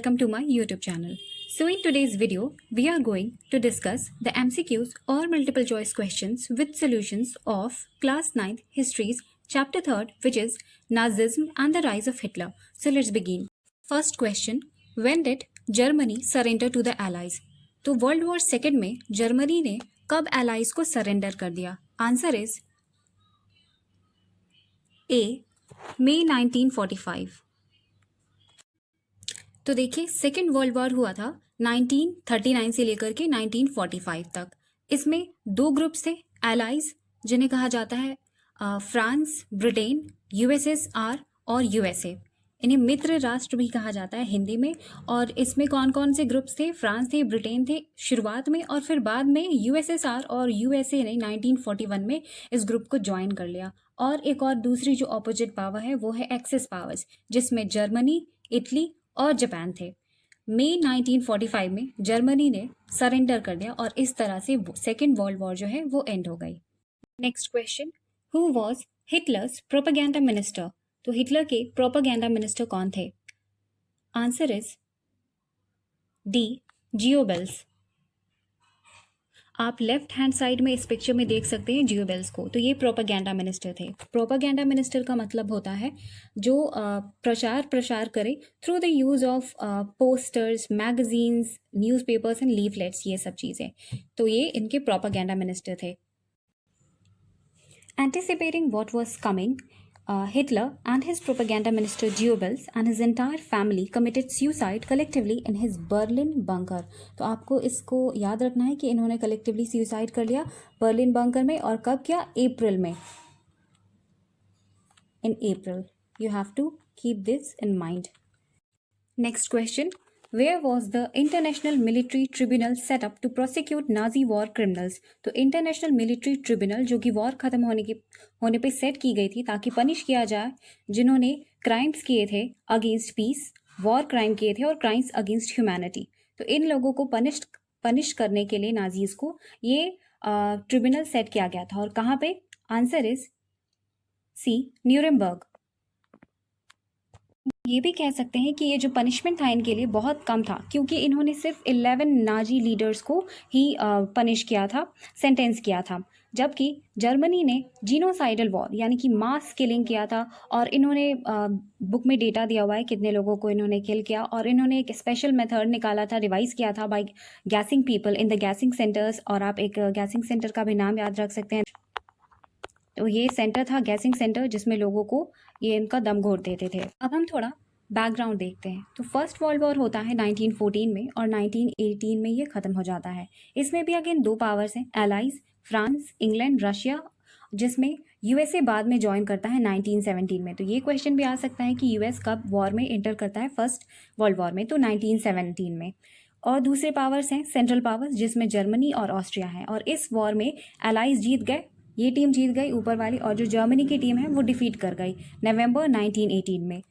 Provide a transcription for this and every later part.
welcome to my YouTube channel. So in today's video, we are going to discuss the MCQs or multiple choice questions with solutions of class 9th histories chapter 3rd, which is Nazism and the rise of Hitler. So let's begin. First question, when did Germany surrender to the Allies? तो world war second में Germany ने कब allies को surrender कर दिया? Answer is ए मई 1945। तो देखिए second world war हुआ था 1939 से लेकर के 1945 तक। इसमें दो ग्रुप्स थे एलाइज, जिन्हें कहा जाता है फ्रांस, ब्रिटेन, यूएसएसआर और यूएसए। इन्हें मित्र राष्ट्र भी कहा जाता है हिंदी में। और इसमें कौन कौन से ग्रुप्स थे? फ्रांस थे, ब्रिटेन थे शुरुआत में, और फिर बाद में यूएसएसआर और यूएसए ने 1941 में इस ग्रुप को ज्वाइन कर लिया। और एक और दूसरी जो ऑपोजिट पावर है वो है एक्सिस पावर्स, जिसमें जर्मनी, इटली और जापान थे। मई 1945 में जर्मनी ने सरेंडर कर दिया और इस तरह से सेकेंड वर्ल्ड वॉर जो है वो एंड हो गई। Next question, who was Hitler's propaganda minister? तो हिटलर के प्रोपेगेंडा मिनिस्टर कौन थे? Answer is D Goebbels. आप लेफ्ट हैंड साइड में इस पिक्चर में देख सकते हैं जियोबेल्स को। तो ये प्रोपेगेंडा मिनिस्टर थे। प्रोपेगेंडा मिनिस्टर का मतलब होता है जो प्रसार करे through the use of posters, magazines, newspapers and leaflets, ये सब चीज़ें। तो ये इनके प्रोपेगेंडा मिनिस्टर थे। Anticipating what was coming, Hitler and his propaganda minister Goebbels and his entire family committed suicide collectively in his Berlin bunker. तो आपको इसको याद रखना है कि इन्होंने कलेक्टिवली सुसाइड कर लिया बर्लिन बंकर में। और कब किया? अप्रैल में। In April. You have to keep this in mind. Next question, Where was the International Military Tribunal set up to prosecute Nazi war criminals? तो इंटरनेशनल मिलिट्री ट्रिब्यूनल जो कि वॉर खत्म होने पे सेट की गई थी ताकि पनिश किया जाए जिन्होंने क्राइम्स किए थे अगेंस्ट पीस, वॉर क्राइम किए थे और क्राइम्स अगेंस्ट ह्यूमैनिटी। तो इन लोगों को पनिश करने के लिए नाजीज को ये ट्रिब्यूनल सेट किया गया था। और कहाँ पे? Answer is C, Nuremberg. ये भी कह सकते हैं कि ये जो पनिशमेंट था इनके लिए बहुत कम था, क्योंकि इन्होंने सिर्फ 11 नाजी लीडर्स को ही पनिश किया था, सेंटेंस किया था। जबकि जर्मनी ने जीनोसाइडल वॉर यानी कि मास किलिंग किया था। और इन्होंने बुक में डेटा दिया हुआ है कितने लोगों को इन्होंने किल किया। और इन्होंने एक स्पेशल मेथड निकाला था, रिवाइज किया था by gassing people in the gassing centres. और आप एक गैसिंग सेंटर का भी नाम याद रख सकते हैं। तो ये सेंटर था गैसिंग सेंटर, जिसमें लोगों को ये इनका दम घोट देते थे। अब हम थोड़ा बैकग्राउंड देखते हैं। तो फर्स्ट वर्ल्ड वॉर होता है 1914 में और 1918 में ये ख़त्म हो जाता है। इसमें भी अगेन दो पावर्स हैं एलाइज, फ्रांस, इंग्लैंड, रशिया, जिसमें यूएसए बाद में ज्वाइन करता है 1917 में। तो ये क्वेश्चन भी आ सकता है कि यूएस कब वॉर में एंटर करता है फर्स्ट वर्ल्ड वॉर में? तो 1917 में। और दूसरे पावर्स हैं सेंट्रल पावर्स, जिसमें जर्मनी और ऑस्ट्रिया हैं। और इस वॉर में एलाइज जीत गए, ये टीम जीत गई ऊपर वाली, और जो जर्मनी की टीम है वो डिफीट कर गई नवंबर 1918 में।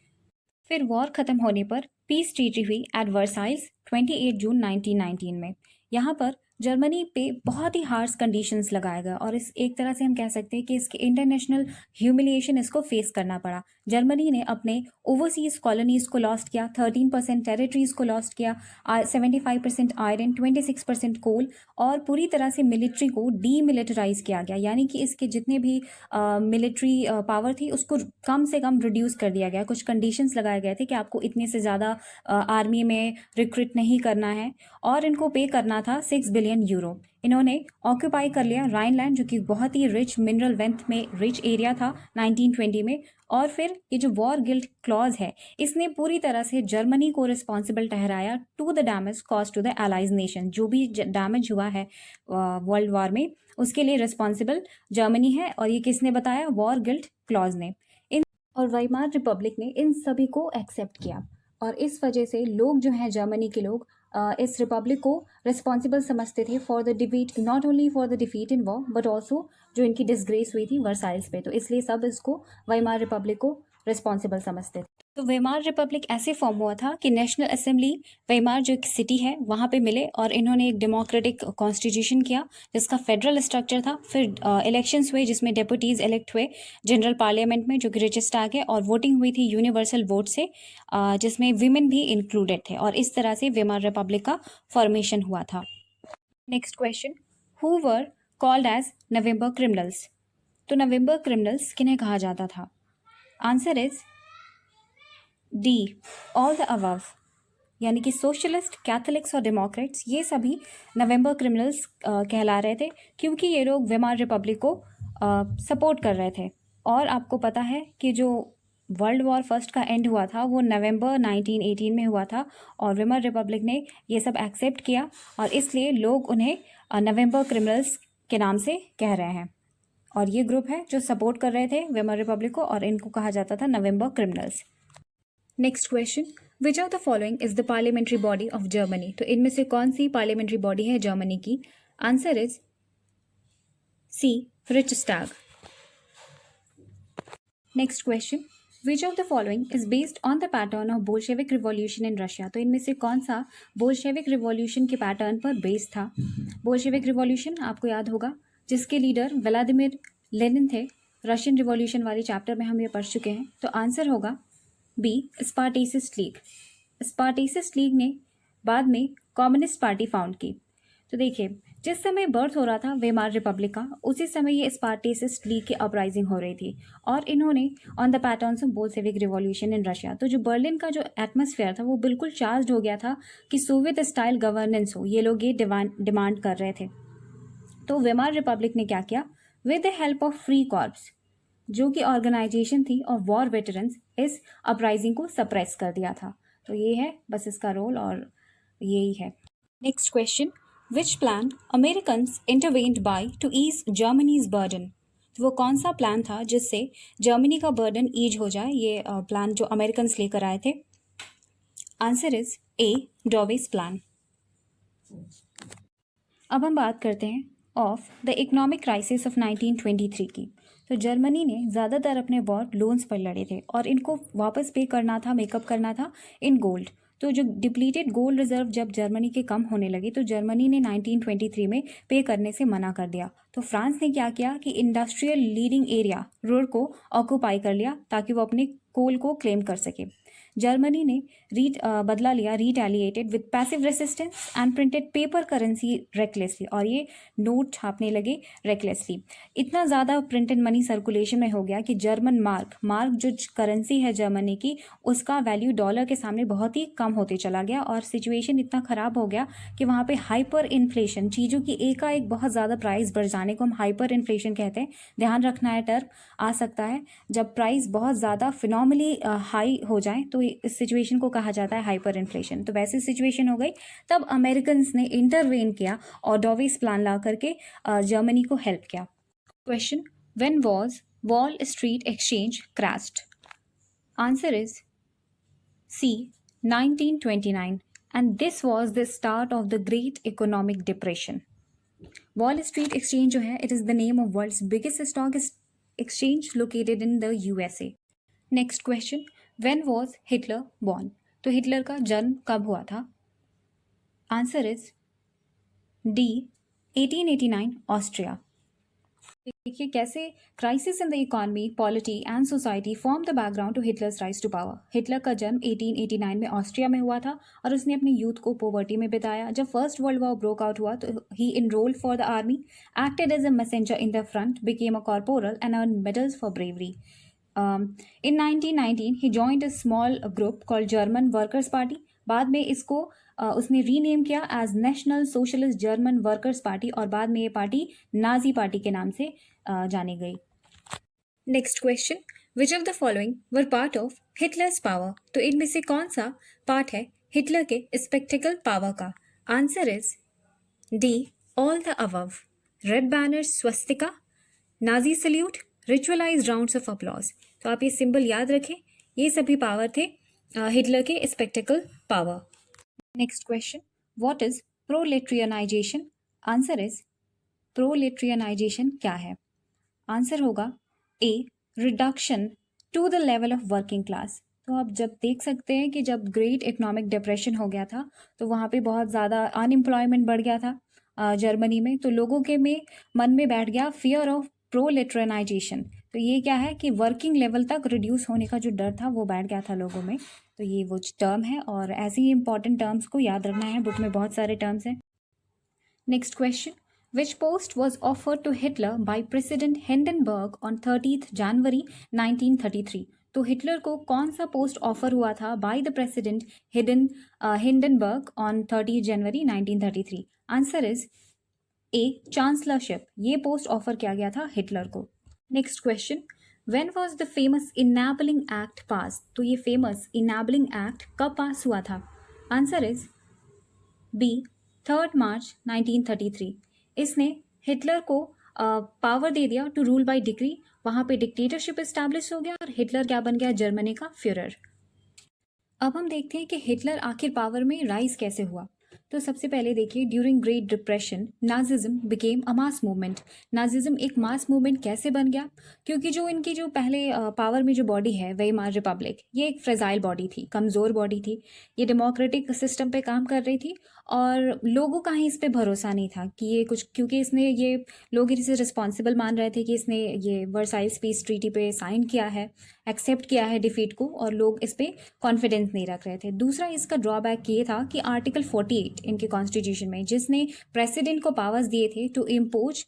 फिर वॉर खत्म होने पर पीस ट्रीटी हुई एट वर्साइल्स 28 जून 1919 में। यहाँ पर जर्मनी पे बहुत ही हार्श कंडीशंस लगाए गए और इस एक तरह से हम कह सकते हैं कि इसके इंटरनेशनल ह्यूमिलिएशन इसको फेस करना पड़ा। जर्मनी ने अपने ओवरसीज कॉलोनीज को लॉस्ट किया, 13% टेरिटरीज को लॉस्ट किया, 75% आयरन, 26% कोल, और पूरी तरह से मिलिट्री को डीमिलिटराइज किया गया। यानी कि इसके जितने भी मिलिट्री पावर थी उसको कम से कम रिड्यूस कर दिया गया। कुछ कंडीशंस लगाए गए थे कि आपको इतने से ज़्यादा आर्मी में रिक्रूट नहीं करना है और इनको पे करना था 6 बिलियन यूरो। इन्होंने ऑक्यूपाई कर लिया राइनलैंड, जो कि बहुत ही रिच मिनरल वेल्थ में रिच एरिया था 1920 में। और फिर ये जो वॉर गिल्ट क्लॉज है, इसने पूरी तरह से जर्मनी को रिस्पॉन्सिबल ठहराया to the damage cause to the allies nation. जो भी डैमेज हुआ है वर्ल्ड वॉर में उसके लिए रिस्पॉन्सिबल जर्मनी है। और ये किसने बताया? वॉर गिल्ट क्लॉज ने। और वाइमार रिपब्लिक ने इन सभी को एक्सेप्ट किया। और इस वजह से लोग जो हैं जर्मनी के लोग इस रिपब्लिक को रिस्पॉन्सिबल समझते थे for the defeat, not only for the defeat in war but also जो इनकी डिसग्रेस हुई थी वर्साइल्स पे। तो इसलिए सब इसको वाइमार रिपब्लिक को रिस्पॉन्सिबल समझते थे। तो वेमार रिपब्लिक ऐसे फॉर्म हुआ था कि नेशनल असेंबली वेमार जो एक सिटी है वहाँ पे मिले और इन्होंने एक डेमोक्रेटिक कॉन्स्टिट्यूशन किया जिसका फेडरल स्ट्रक्चर था। फिर इलेक्शंस हुए जिसमें डेपुटीज इलेक्ट हुए जनरल पार्लियामेंट में जो कि रिचेस्ट आ गए, और वोटिंग हुई थी यूनिवर्सल वोट से जिसमें विमेन भी इंक्लूडेड थे, और इस तरह से वेमार रिपब्लिक का फॉर्मेशन हुआ था। Next question, who were called as November criminals. तो नवंबर क्रिमिनल्स किन्हें कहा जाता था? Answer is D, all the above, यानी कि सोशलिस्ट, कैथोलिक्स और डेमोक्रेट्स ये सभी नवंबर क्रिमिनल्स कहला रहे थे क्योंकि ये लोग वेमार रिपब्लिक को सपोर्ट कर रहे थे। और आपको पता है कि जो वर्ल्ड वॉर फर्स्ट का एंड हुआ था वो नवंबर 1918 में हुआ था, और वेमार रिपब्लिक ने ये सब एक्सेप्ट किया और इसलिए लोग उन्हें नवंबर क्रिमिनल्स के नाम से कह रहे हैं। और ये ग्रुप है जो सपोर्ट कर रहे थे वेमार रिपब्लिक को, और इनको कहा जाता था November criminals. Next question, which of the following is the parliamentary body of Germany. तो इनमें से कौन सी पार्लियामेंट्री बॉडी है जर्मनी की? Answer is C, Reichstag. Next question, which of the following is based on the pattern of Bolshevik revolution in Russia. तो इनमें से कौन सा बोल्शेविक रिवॉल्यूशन के पैटर्न पर बेस्ड था? बोल्शेविक रिवॉल्यूशन आपको याद होगा जिसके लीडर व्लादिमीर लेनिन थे। रशियन रिवॉल्यूशन वाले चैप्टर में हम ये पढ़ चुके हैं। तो आंसर होगा बी, स्पार्टेसिस्ट लीग। स्पार्टेसिस्ट लीग ने बाद में कम्युनिस्ट पार्टी फाउंड की। तो देखिए, जिस समय बर्थ हो रहा था वेमार रिपब्लिक का, उसी समय ये स्पार्टेसिस्ट लीग की अपराइजिंग हो रही थी, और इन्होंने on the patterns of Bolshevik revolution in Russia. तो जो बर्लिन का जो एटमॉस्फेयर था वो बिल्कुल चार्ज हो गया था कि सोवियत स्टाइल गवर्नेंस हो, ये लोग ये डिमांड कर रहे थे। तो वेमार रिपब्लिक ने क्या किया, with the help of free corps जो कि ऑर्गेनाइजेशन थी और वॉर वेटरन्स, इस अपराइजिंग को सप्रेस कर दिया था। तो ये है बस इसका रोल, और यही है। Next question, which plan Americans intervened by to ease Germany's burden. तो वो कौन सा प्लान था जिससे जर्मनी का बर्डन ईज हो जाए, ये प्लान जो अमेरिकन्स लेकर आए थे? Answer is A, Dawes plan. अब हम बात करते हैं of the economic crisis of 1923 की। तो जर्मनी ने ज़्यादातर अपने वॉर लोन्स पर लड़े थे और इनको वापस पे करना था, मेकअप करना था इन गोल्ड। तो जो डिप्लीटेड गोल्ड रिजर्व जब जर्मनी के कम होने लगी तो जर्मनी ने 1923 में पे करने से मना कर दिया। तो फ्रांस ने क्या किया कि इंडस्ट्रियल लीडिंग एरिया रुर को ऑक्यूपाई कर लिया ताकि वो अपने कोल को क्लेम कर सके। जर्मनी ने बदला लिया, retaliated with passive resistance and printed paper currency recklessly, और ये नोट छापने लगे रेकलेसली। इतना ज़्यादा प्रिंटेड मनी सर्कुलेशन में हो गया कि जर्मन मार्क जो करेंसी है जर्मनी की, उसका वैल्यू डॉलर के सामने बहुत ही कम होते चला गया, और सिचुएशन इतना ख़राब हो गया कि वहाँ पे हाइपर इन्फ्लेशन, चीज़ों की एकाएक बहुत ज़्यादा प्राइस बढ़ जाने को हम हाइपर इन्फ्लेशन कहते हैं। ध्यान रखना है, टर्म आ सकता है जब प्राइस बहुत ज़्यादा फिनोमिनली हाई हो जाए तो इस सिचुएशन को कहा जाता है हाइपर इन्फ्लेशन। तो वैसी सिचुएशन हो गई, तब अमेरिकन्स ने इंटरवेन किया और डॉवेस प्लान ला करके जर्मनी को हेल्प किया। Question, when was Wall Street exchange crashed. Answer is C, 1929, and this was the start of the great economic depression. Wall Street exchange जो है, it is the name of world's biggest stock exchange located in the USA. Next question, when was Hitler born? तो Hitler का जन्म कब हुआ था? Answer is D, 1889, Austria. देखिए कैसे crisis in the economy, polity and society form the background to Hitler's rise to power. Hitler का जन्म 1889 में ऑस्ट्रिया में हुआ था और उसने अपने यूथ को पॉवर्टी में बिताया। जब first world war broke out हुआ तो ही enrolled for the army, acted as a messenger in the front, became a corporal and earn medals for bravery. In 1919 he joined a small group called German Workers Party. बाद में इसको उसने rename किया as national socialist German workers party, और बाद में ये party Nazi party के नाम से जानी गई। Next question, which of the following were part of Hitler's power. तो इनमें से कौन सा पार्ट है हिटलर के स्पेक्टिकल पावर का? Answer is D, all the above. Red banner, swastika, Nazi salute, ritualise rounds of applause. तो आप ये सिंबल याद रखें, ये सभी पावर थे हिटलर के spectacle power. Next question, what is proletarianization? Answer is proletarianization क्या है? आंसर होगा A, reduction to the level of working class. तो आप जब देख सकते हैं कि जब ग्रेट इकोनॉमिक डिप्रेशन हो गया था तो वहाँ पे बहुत ज़्यादा अनएम्प्लॉयमेंट बढ़ गया था जर्मनी में, तो लोगों के में मन में बैठ गया फियर ऑफ प्रोलेटराइजेशन। तो ये क्या है कि वर्किंग लेवल तक रिड्यूस होने का जो डर था वो बैठ गया था लोगों में। तो ये वो टर्म है और ऐसे ही इंपॉर्टेंट टर्म्स को याद रखना है, बुक में बहुत सारे टर्म्स हैं। Next question, which post was offered to Hitler by president Hindenburg on 30 January 1933? तो हिटलर को कौन सा पोस्ट ऑफर हुआ था by the president Hindenburg on 30 January 1933? Answer is A, chancellorship. ये पोस्ट ऑफर किया गया था हिटलर को। Next question, when was the famous enabling act pass? तो ये फेमस इनेबलिंग एक्ट कब पास हुआ था? Answer is B, 3 March 1933। इसने हिटलर को पावर दे दिया टू रूल बाय डिक्री। वहाँ पे डिक्टेटरशिप इस्टेब्लिश हो गया और हिटलर क्या बन गया? जर्मनी का फ्यूरर। अब हम देखते हैं कि हिटलर आखिर पावर में राइज कैसे हुआ। तो सबसे पहले देखिए, during great depression Nazism became a mass movement. Nazism एक मास मूवमेंट कैसे बन गया? क्योंकि जो इनकी जो पहले पावर में जो बॉडी है वेइमार रिपब्लिक, ये एक फ्रेजाइल बॉडी थी, कमज़ोर बॉडी थी। ये डेमोक्रेटिक सिस्टम पे काम कर रही थी और लोगों का ही इस पे भरोसा नहीं था कि ये कुछ, क्योंकि इसने ये लोग इसे रिस्पॉन्सिबल मान रहे थे कि इसने ये वर्साइल्स पीस ट्रीटी पे साइन किया है, एक्सेप्ट किया है डिफीट को, और लोग इस पे कॉन्फिडेंस नहीं रख रहे थे। दूसरा इसका ड्रॉबैक ये था कि आर्टिकल 48 इनके कॉन्स्टिट्यूशन में, जिसने प्रेसिडेंट को पावर्स दिए थे टू इम्पोज,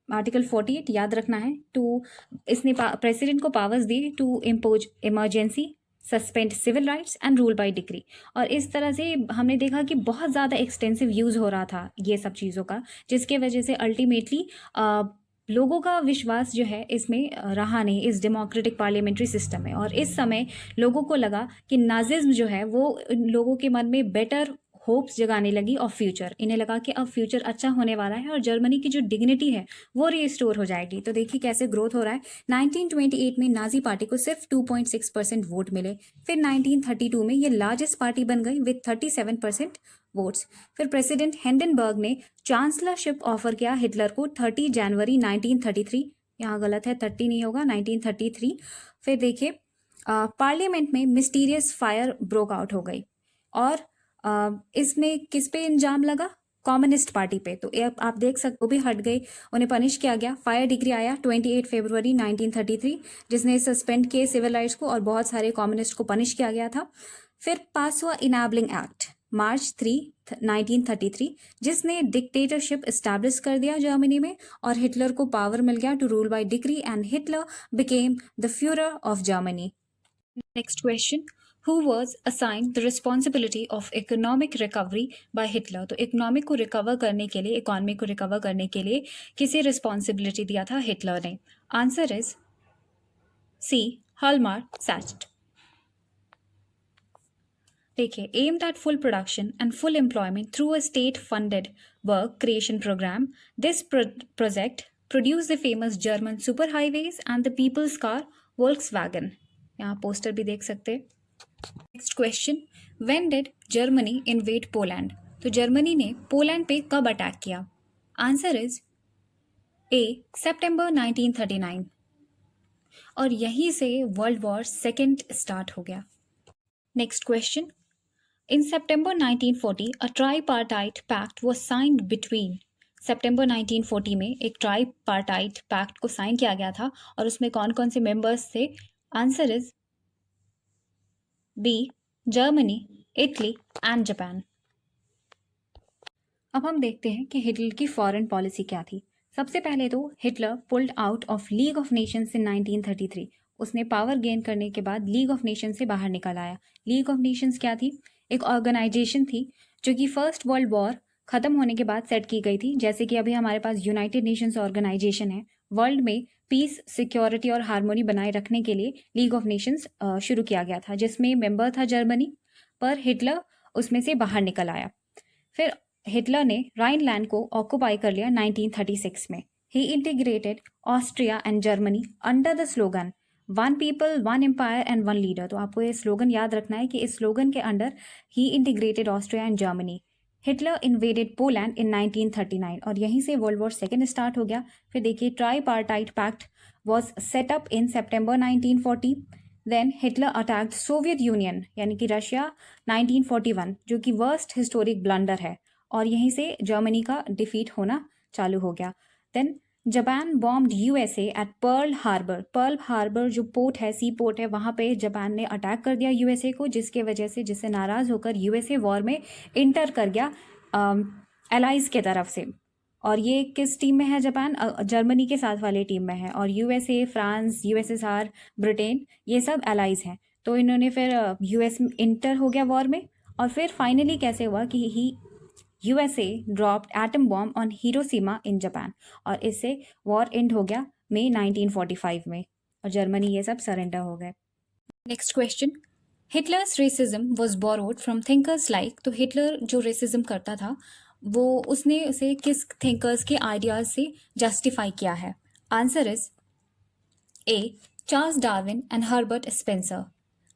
आर्टिकल 48 याद रखना है, टू इसने प्रेसिडेंट को पावर्स दिए to impose emergency, suspend civil rights and rule by decree. और इस तरह से हमने देखा कि बहुत ज़्यादा एक्सटेंसिव यूज़ हो रहा था ये सब चीज़ों का, जिसके वजह से अल्टीमेटली लोगों का विश्वास जो है इसमें रहा नहीं, इस डेमोक्रेटिक पार्लियामेंट्री सिस्टम में। और इस समय लोगों को लगा कि नाजिज्म जो है वो लोगों के मन में बेटर होप्स जगाने लगी ऑफ फ्यूचर। इन्हें लगा कि अब फ्यूचर अच्छा होने वाला है और जर्मनी की जो डिग्निटी है वो रिस्टोर हो जाएगी। तो देखिए कैसे ग्रोथ हो रहा है। 1928 में नाजी पार्टी को सिर्फ 2.6% वोट मिले। फिर 1932 में ये लार्जेस्ट पार्टी बन गई विथ 37% वोट्स। फिर प्रेसिडेंट हिंडनबर्ग ने चांसलरशिप ऑफर किया हिटलर को 30 जनवरी 1933। यहाँ गलत है, 30 नहीं होगा, 1933। फिर देखिए पार्लियामेंट में मिस्टीरियस फायर ब्रोक आउट हो गई और इसमें किस पे इंजाम लगा? कम्युनिस्ट पार्टी पे। तो आप देख सकते हो भी हट गए, उन्हें पनिश किया गया। फायर डिग्री आया 28 फरवरी 1933, जिसने सस्पेंड किए सिविल राइट्स को और बहुत सारे कम्युनिस्ट को पनिश किया गया था। फिर पास हुआ इनेबलिंग एक्ट मार्च 3 1933, जिसने डिक्टेटरशिप इस्टेब्लिश कर दिया जर्मनी में और हिटलर को पावर मिल गया to rule by decree and Hitler became the Fuhrer of Germany. Next question, who was assigned the responsibility of economic recovery by Hitler? तो इकोनॉमिक को रिकवर करने के लिए, इकोनॉमी को रिकवर करने के लिए किसे रिस्पॉन्सिबिलिटी दिया था हिटलर ने? Answer is C, Hjalmar Schacht. देखिए, aimed at full production and full employment through a state funded work creation programme, this project produce the famous German super highways and the people's car Volkswagen. यहाँ poster भी देख सकते हैं। Next question, when did Germany invade Poland? तो Germany ने Poland पे कब attack किया? आंसर इज ए, सितंबर 1939। और यहीं से वर्ल्ड वॉर सेकेंड स्टार्ट हो गया। Next question, in September 1940 a tripartite pact was signed between. सितंबर 1940 में एक ट्राईपार्टाइट पैक्ट को साइन किया गया था और उसमें कौन कौन से मेंबर्स थे? Answer is B, Germany, Italy and Japan. अब हम देखते हैं कि हिटलर की फॉरेन पॉलिसी क्या थी। सबसे पहले तो Hitler pulled out of League of Nations in 1933। उसने पावर गेन करने के बाद लीग ऑफ नेशंस से बाहर निकल आया। लीग ऑफ नेशंस क्या थी? एक ऑर्गेनाइजेशन थी जो कि फर्स्ट वर्ल्ड वॉर खत्म होने के बाद सेट की गई थी। जैसे कि अभी हमारे पास यूनाइटेड नेशंस ऑर्गेनाइजेशन है, वर्ल्ड में पीस, सिक्योरिटी और हार्मोनी बनाए रखने के लिए लीग ऑफ नेशंस शुरू किया गया था, जिसमें मेंबर था जर्मनी, पर हिटलर उसमें से बाहर निकल आया। फिर हिटलर ने राइनलैंड को ऑक्युपाई कर लिया 1936 में। ही integrated Austria and Germany under the slogan one people one empire and one leader. तो आपको ये स्लोगन याद रखना है कि इस स्लोगन के अंडर ही integrated Austria and Germany. Hitler invaded Poland in 1939 और यहीं से वर्ल्ड वॉर सेकेंड स्टार्ट हो गया। फिर देखिए, tripartite pact was set up in September 1940। Then Hitler attacked Soviet Union यानी कि रशिया 1941, जो कि वर्स्ट हिस्टोरिक ब्लंडर है, और यहीं से जर्मनी का डिफीट होना चालू हो गया. Then Japan bombed USA at Pearl Harbor. Pearl Harbor जो पोर्ट है, सी पोर्ट है, वहाँ पे जापान ने अटैक कर दिया यूएसए को, जिसके वजह से, जिससे नाराज़ होकर यूएसए वॉर में इंटर कर गया एलाइज के तरफ से. और ये किस टीम में है जापान? जर्मनी के साथ वाले टीम में है. और यूएसए, फ्रांस, यूएसएसआर, ब्रिटेन, ये सब एलाइज हैं. तो इन्होंने फिर यूएस इंटर हो गया वॉर में. और फिर फाइनली कैसे हुआ कि USA dropped atom bomb on Hiroshima in Japan, और इससे वॉर एंड हो गया मई 1945 में, और जर्मनी ये सब सरेंडर हो गए. Next question, Hitler's racism was borrowed from thinkers like. तो हिटलर जो रेसिज्म करता था वो उसने उसे किस थिंकर्स के आइडियाज से जस्टिफाई किया है? Answer is A, Charles Darwin and Herbert Spencer.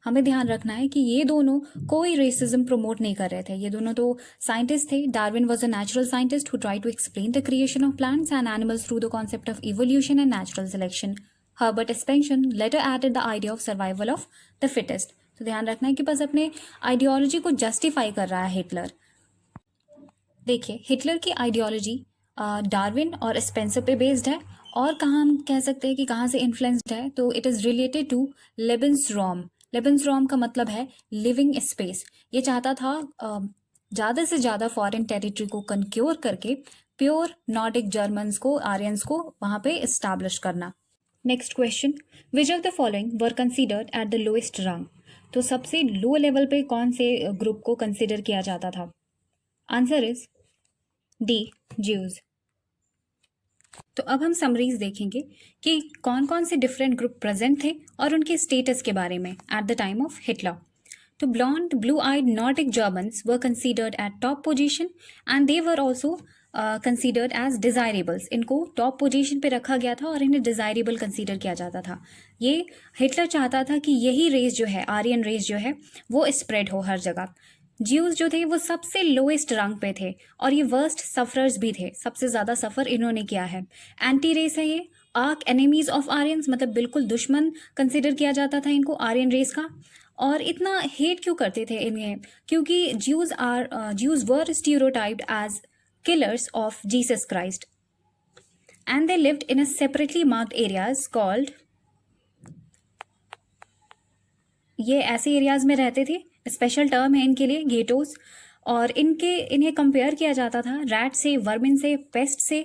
हमें ध्यान रखना है कि ये दोनों कोई रेसिज्म प्रमोट नहीं कर रहे थे. ये दोनों तो साइंटिस्ट थे. Darwin was a natural scientist who try to explain the creation of plants and animals through the concept of evolution and natural selection. Herbert Spencer later added the idea of survival of the fittest. तो ध्यान रखना है कि बस अपने ideology को justify कर रहा है हिटलर. देखिए, हिटलर की आइडियोलॉजी डार्विन और स्पेंसर पे बेस्ड है. और कहाँ हम कह सकते हैं कि कहाँ से इन्फ्लुएंस्ड है? तो इट इज़ रिलेटेड टू लेबेंसरॉम. लेबेंसरॉम का मतलब है लिविंग स्पेस. ये चाहता था ज़्यादा से ज़्यादा फॉरेन टेरिटरी को कंक्योर करके प्योर नॉर्डिक जर्मन्स को, आर्यंस को वहाँ पे इस्टेब्लिश करना. Next question, which of the following were considered at the lowest रंग. तो सबसे लो लेवल पे कौन से ग्रुप को कंसिडर किया जाता था? Answer is D, Jews. तो अब हम समरीज देखेंगे कि कौन कौन से डिफरेंट ग्रुप प्रेजेंट थे और उनके स्टेटस के बारे में at the time of Hitler. तो blond blue eyed Nordic Germans were considered at top position and they were also considered as desirables. इनको टॉप पोजीशन पे रखा गया था और इन्हें डिज़ायरेबल कंसिडर किया जाता था. ये हिटलर चाहता था कि यही रेस जो है, आर्यन रेस जो है, वो स्प्रेड हो हर जगह. ज्यूज जो थे वो सबसे लोएस्ट रैंक पे थे और ये वर्स्ट सफरर्स भी थे. सबसे ज़्यादा सफ़र इन्होंने किया है. एंटी रेस है ये, आर्क एनिमीज ऑफ आर्यंस, मतलब बिल्कुल दुश्मन कंसिडर किया जाता था इनको आर्यन रेस का. और इतना हेट क्यों करते थे इन्हें? क्योंकि Jews were stereotyped as killers of Jesus Christ and they lived in a separately marked areas called, ये ऐसे एरियाज में रहते थे, स्पेशल टर्म है इनके लिए, गेटोस. और इन्हें कंपेयर किया जाता था रैट से, वर्मिन से, पेस्ट से.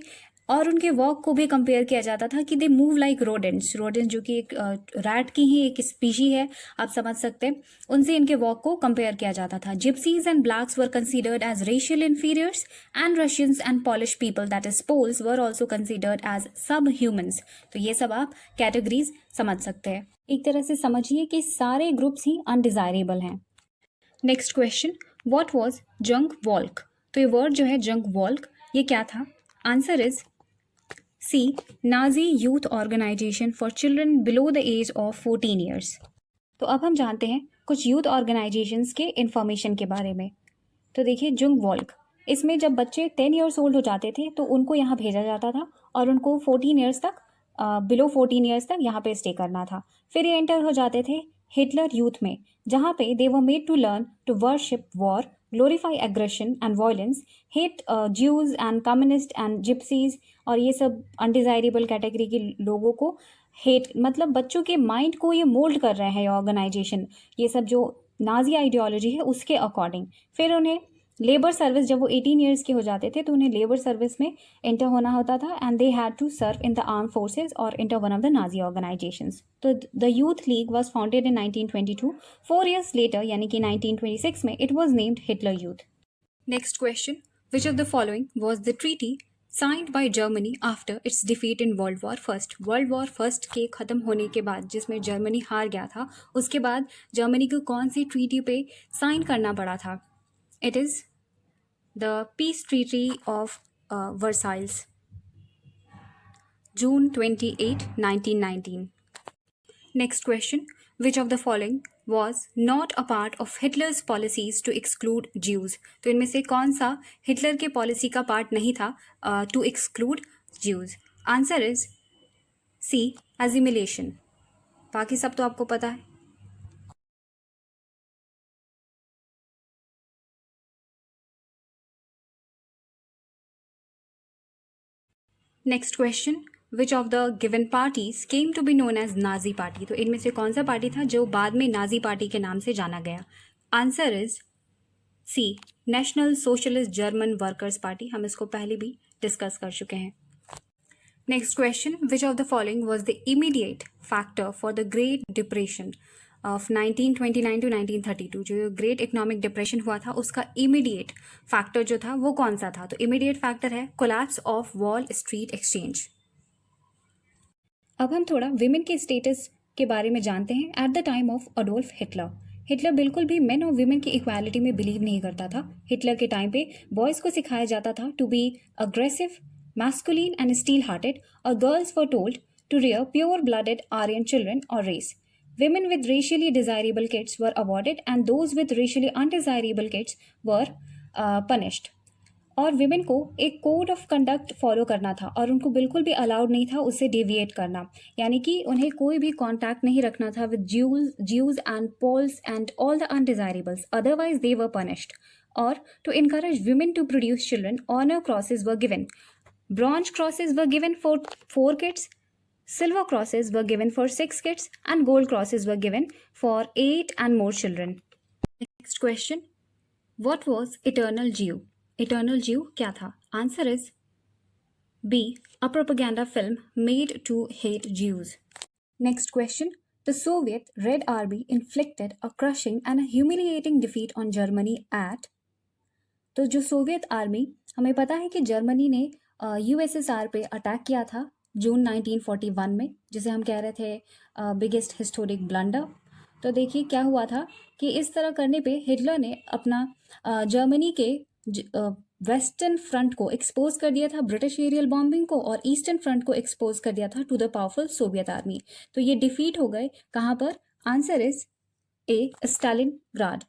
और उनके वॉक को भी कंपेयर किया जाता था कि they move like rodents. Rodents जो कि एक रैट की ही एक स्पीशी है, आप समझ सकते हैं, उनसे इनके वॉक को कंपेयर किया जाता था. Gypsies and blacks were considered as racial inferiors and Russians and Polish people that is Poles were also considered as subhumans. तो ये सब आप कैटेगरीज समझ सकते हैं. एक तरह से समझिए कि सारे ग्रुप्स ही अनडिजायरेबल हैं. नेक्स्ट क्वेश्चन, व्हाट वाज जंग वॉल्क. तो ये वर्ड जो है जंग वॉल्क, ये क्या था? Answer is C, Nazi youth organisation for children below the age of 14 years. तो अब हम जानते हैं कुछ यूथ ऑर्गेनाइजेशंस के इंफॉर्मेशन के बारे में. तो देखिए, जंग वॉल्क, इसमें जब बच्चे 10 ईयर्स ओल्ड हो जाते थे तो उनको यहाँ भेजा जाता था और उनको 14 ईयर्स तक, बिलो 14 ईयर्स तक यहाँ पे स्टे करना था. फिर ये एंटर हो जाते थे हिटलर यूथ में, जहाँ पे they were made to learn to worship war, glorify aggression and violence, hate Jews and communist and gypsies. और ये सब अनडिजायरेबल कैटेगरी के लोगों को हेट, मतलब बच्चों के माइंड को ये मोल्ड कर रहे हैं ये ऑर्गेनाइजेशन, ये सब जो नाजी आइडियोलॉजी है उसके अकॉर्डिंग. फिर उन्हें लेबर सर्विस, जब वो 18 ईयर्स के हो जाते थे तो उन्हें लेबर सर्विस में एंटर होना होता था and they had to serve in the arm forces और enter one of the Nazi organisations. तो the youth league was founded in 1922. 4 years later यानी कि 1926 में it was named Hitler youth. Next question, which of the following was the treaty signed by Germany after its defeat in world war first. World war first के ख़त्म होने के बाद, जिसमें Germany हार गया था, उसके बाद जर्मनी को कौन सी ट्रीटी पे साइन करना पड़ा था? It is the peace treaty of Versailles, June 28, 1919. Next question, which of the following was not a part of Hitler's policies to exclude Jews? तो इनमें से कौन सा हिटलर के पॉलिसी का पार्ट नहीं था to exclude Jews? Answer is C, assimilation. बाकी सब तो आपको पता है. Next question, which of the given parties came to be known as Nazi party? तो इनमें से कौन सा पार्टी था जो बाद में नाजी पार्टी के नाम से जाना गया? Answer is C, national socialist German workers party. हम इसको पहले भी डिस्कस कर चुके हैं। Next question, which of the following was the immediate factor for the great depression of 1929 to 1932? जो ग्रेट इकोनॉमिक डिप्रेशन हुआ था उसका इमीडिएट फैक्टर जो था वो कौन सा था? तो इमीडिएट फैक्टर है collapse of wall Street exchange. अब हम थोड़ा विमेन के स्टेटस के बारे में जानते हैं। Eight the time of Adolf Hitler, Hitler बिल्कुल भी मेन और विमेन की इक्वालिटी में बिलीव नहीं करता था। हिटलर के टाइम पे बॉयज़ को सिखाया जाता था to be aggressive, masculine and steel hearted, और girls were told to rear pure blooded Aryan children और race. Women with racially desirable kids were awarded and those with racially undesirable kids were punished. और women को एक code of conduct follow करना था और उनको बिल्कुल भी अलाउड नहीं था उससे डेविएट करना, यानी कि उन्हें कोई भी कॉन्टैक्ट नहीं रखना था with Jews and Poles and all the undesirables, otherwise they were punished. और to encourage women to produce children, honour crosses were given, bronze crosses were given for 4 kids, silver crosses were given for 6 kids, and gold crosses were given for 8 and more children. Next question, what was Eternal Jew? Eternal Jew क्या था? Answer is B, a propaganda film made to hate Jews. Next question, the Soviet Red Army inflicted a crushing and a humiliating defeat on Germany at, तो जो Soviet army, हमें पता है कि Germany ने USSR पे अटैक किया था जून 1941 में, जिसे हम कह रहे थे बिगेस्ट हिस्टोरिक ब्लंडर। तो देखिए क्या हुआ था कि इस तरह करने पे हिटलर ने अपना जर्मनी के वेस्टर्न फ्रंट को एक्सपोज कर दिया था ब्रिटिश एरियल बॉम्बिंग को, और ईस्टर्न फ्रंट को एक्सपोज कर दिया था to the powerful Soviet army. तो ये डिफीट हो गए कहाँ पर? Answer is A, Stalingrad.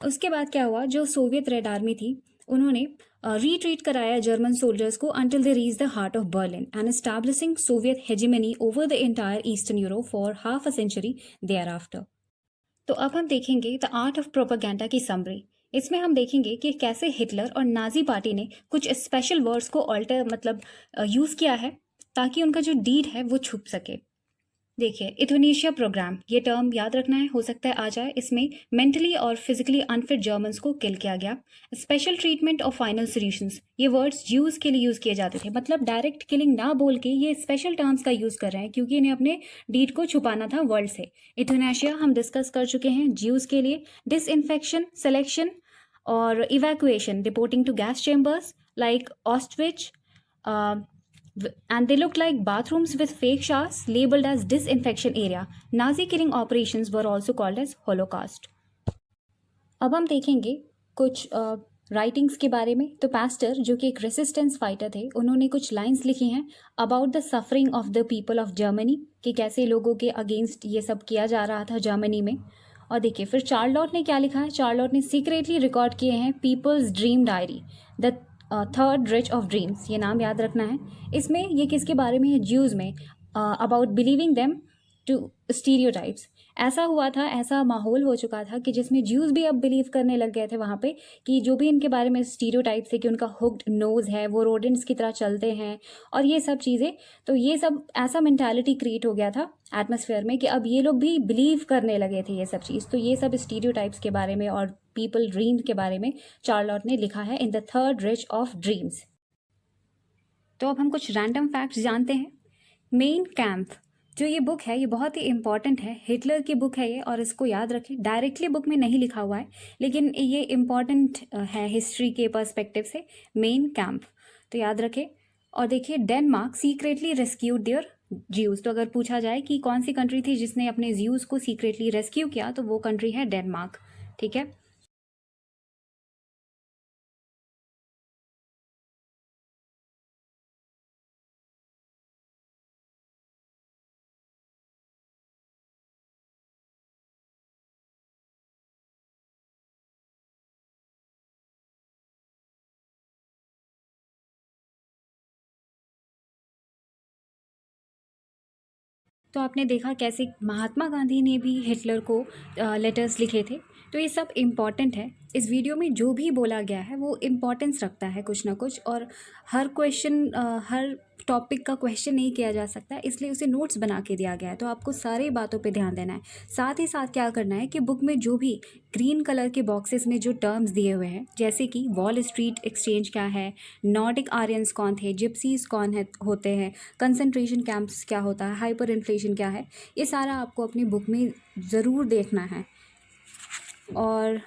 उसके बाद क्या हुआ, जो सोवियत रेड आर्मी थी उन्होंने रिट्रीट कराया जर्मन सोल्जर्स को until they reach the heart of Berlin and establishing Soviet hegemony over the entire eastern Europe for half a century thereafter. तो अब हम देखेंगे द आर्ट ऑफ प्रोपेगेंडा की समरी। इसमें हम देखेंगे कि कैसे हिटलर और नाजी पार्टी ने कुछ स्पेशल वर्ड्स को ऑल्टर मतलब यूज़ किया है ताकि उनका जो डीड है वो छुप सके। देखिए, इथोनेशिया प्रोग्राम, ये टर्म याद रखना है, हो सकता है आ जाए। इसमें मेंटली और फिजिकली अनफिट जर्मन्स को किल किया गया। स्पेशल ट्रीटमेंट और फाइनल सॉल्यूशंस, ये वर्ड्स ज्यूज़ के लिए यूज़ किए जाते थे, मतलब डायरेक्ट किलिंग ना बोल के ये स्पेशल टर्म्स का यूज़ कर रहे हैं क्योंकि इन्हें अपने डीड को छुपाना था वर्ल्ड से। इथोनेशिया हम डिस्कस कर चुके हैं ज्यूज़ के लिए। डिसइंफेक्शन, सिलेक्शन और evacuation, reporting to gas chambers like Auschwitz, and they looked like bathrooms with fake showers labeled as disinfection area. Nazi killing operations were also called as Holocaust. अब हम देखेंगे कुछ राइटिंग्स के बारे में। तो पास्टर, जो कि एक रेसिस्टेंस फाइटर थे, उन्होंने कुछ लाइंस लिखी हैं about the suffering of the people of Germany, कि कैसे लोगों के अगेंस्ट ये सब किया जा रहा था जर्मनी में। और देखिए फिर चार्लोट ने क्या लिखा है। चार्लोट ने सीक्रेटली रिकॉर्ड किए हैं people's dream diary, the third Reich of dreams, ये नाम याद रखना है। इसमें ये किसके बारे में है? ज्यूज़ में, about believing them to stereotypes. ऐसा हुआ था, ऐसा माहौल हो चुका था कि जिसमें ज्यूज़ भी अब बिलीव करने लग गए थे वहाँ पे कि जो भी इनके बारे में स्टीरियोटाइप्स है कि उनका हुक्ड नोज़ है, वो रोडेंट्स की तरह चलते हैं और ये सब चीज़ें। तो ये सब ऐसा मेंटालिटी क्रिएट हो गया था एटमॉस्फेयर में कि अब ये लोग भी बिलीव करने लगे थे ये सब चीज़। तो ये सब स्टीरियोटाइप्स के बारे में और पीपल ड्रीम के बारे में चार्लोट ने लिखा है in the third Reich of dreams. तो अब हम कुछ रैंडम फैक्ट्स जानते हैं। मेन कैम्प जो ये बुक है ये बहुत ही इंपॉर्टेंट है, हिटलर की बुक है ये, और इसको याद रखें। डायरेक्टली बुक में नहीं लिखा हुआ है लेकिन ये इंपॉर्टेंट है हिस्ट्री के पर्सपेक्टिव से। मेन कैम्प तो याद रखें। और देखिए, Denmark secretly rescued their Jews. तो अगर पूछा जाए कि कौन सी कंट्री थी जिसने अपने ज्यूज़ को सीक्रेटली रेस्क्यू किया, तो वो कंट्री है डेनमार्क। ठीक है। तो आपने देखा कैसे महात्मा गांधी ने भी हिटलर को लेटर्स लिखे थे। तो ये सब इम्पॉर्टेंट है। इस वीडियो में जो भी बोला गया है वो इम्पॉर्टेंस रखता है कुछ ना कुछ, और हर क्वेश्चन हर टॉपिक का क्वेश्चन नहीं किया जा सकता, इसलिए उसे नोट्स बना के दिया गया है। तो आपको सारी बातों पे ध्यान देना है। साथ ही साथ क्या करना है कि बुक में जो भी ग्रीन कलर के बॉक्सेस में जो टर्म्स दिए हुए हैं, जैसे कि वॉल स्ट्रीट एक्सचेंज क्या है, नॉर्डिक आर्यंस कौन थे, जिप्सीज कौन है होते हैं, कंसंट्रेशन कैंप्स क्या होता है, हाइपर इन्फ्लेशन क्या है, ये सारा आपको अपनी बुक में ज़रूर देखना है। और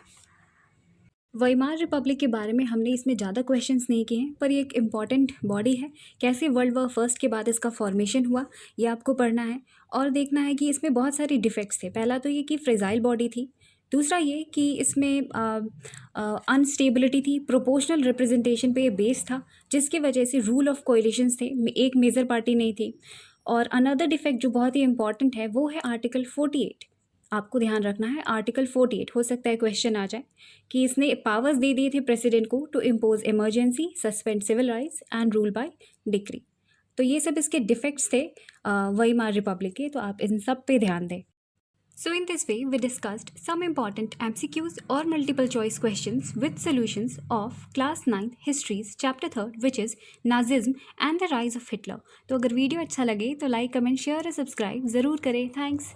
वेइमार रिपब्लिक के बारे में हमने इसमें ज़्यादा क्वेश्चंस नहीं किए हैं, पर ये एक इम्पॉर्टेंट बॉडी है। कैसे वर्ल्ड वॉर फर्स्ट के बाद इसका फॉर्मेशन हुआ, ये आपको पढ़ना है। और देखना है कि इसमें बहुत सारी डिफेक्ट्स थे। पहला तो ये कि फ्रेजाइल बॉडी थी, दूसरा ये कि इसमें अनस्टेबिलिटी थी, प्रोपोर्शनल रिप्रेजेंटेशन पे ये बेस था, जिसकी वजह से रूल ऑफ कोएलिशंस थे, एक मेजर पार्टी नहीं थी। और अनदर डिफेक्ट जो बहुत ही इंपॉर्टेंट है वो है आर्टिकल 48। आपको ध्यान रखना है, आर्टिकल 48 हो सकता है क्वेश्चन आ जाए कि इसने पावर्स दे दिए थे प्रेसिडेंट को to impose emergency, suspend civil rights and rule by decree. तो ये सब इसके डिफेक्ट्स थे वेइमार रिपब्लिक के, तो आप इन सब पे ध्यान दें। So in this way, we discussed some important MCQs or multiple choice questions with solutions of class 9th histories chapter 3rd, which is Nazism and the rise of Hitler. तो अगर वीडियो अच्छा लगे तो लाइक, कमेंट, शेयर और subscribe ज़रूर करें। Thanks.